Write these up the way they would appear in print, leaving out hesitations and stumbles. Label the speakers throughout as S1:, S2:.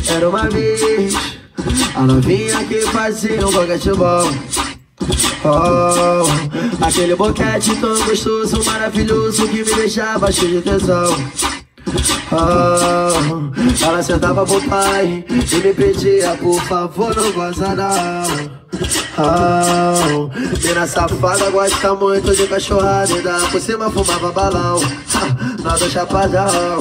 S1: Era uma vez a novinha que fazia um boquete-bol. Oh, aquele boquete tão gostoso, maravilhoso, que me deixava cheio de tesão. Oh, ela sentava pro pai e me pedia, por favor, não goza não. Oh, mina safada gosta muito de cachorrada e dá por cima fumava balão. Nada chapadão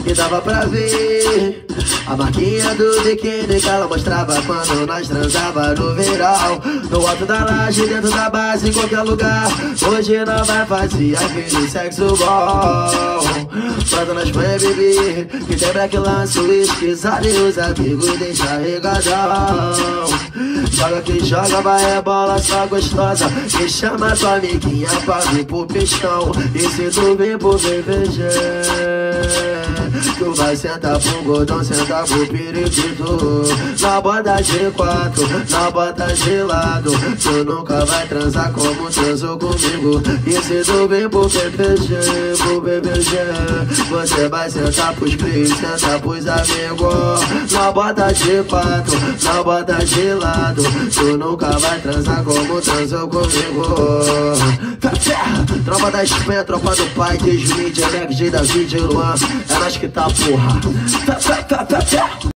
S1: e dava pra ver a marquinha do biquíni que ela mostrava quando nós transava no verão. No alto da laje, dentro da base, em qualquer lugar. Hoje não vai fazer aquele sexo bom. Quando nós vem beber, que tem black lance, uísque, sabe os amigos deixa regadão. Joga que joga, vai é bola só gostosa. Me chama tua amiguinha pra vir pro pistão. E se tu vir pro BBG, tu vai sentar pro gordão, sentar pro periquito. Na bota de 4, na bota de lado. Tu nunca vai transar como transou comigo. E se tu vir pro BBG, você vai sentar pros cris, sentar pros amigos. Na bota de 4, na bota de lado. Tu nunca vai transar como transou comigo. Tropa da Espanha, tropa do pai, desde o Mídia, Alex, David e Luan. É nós que tá, porra.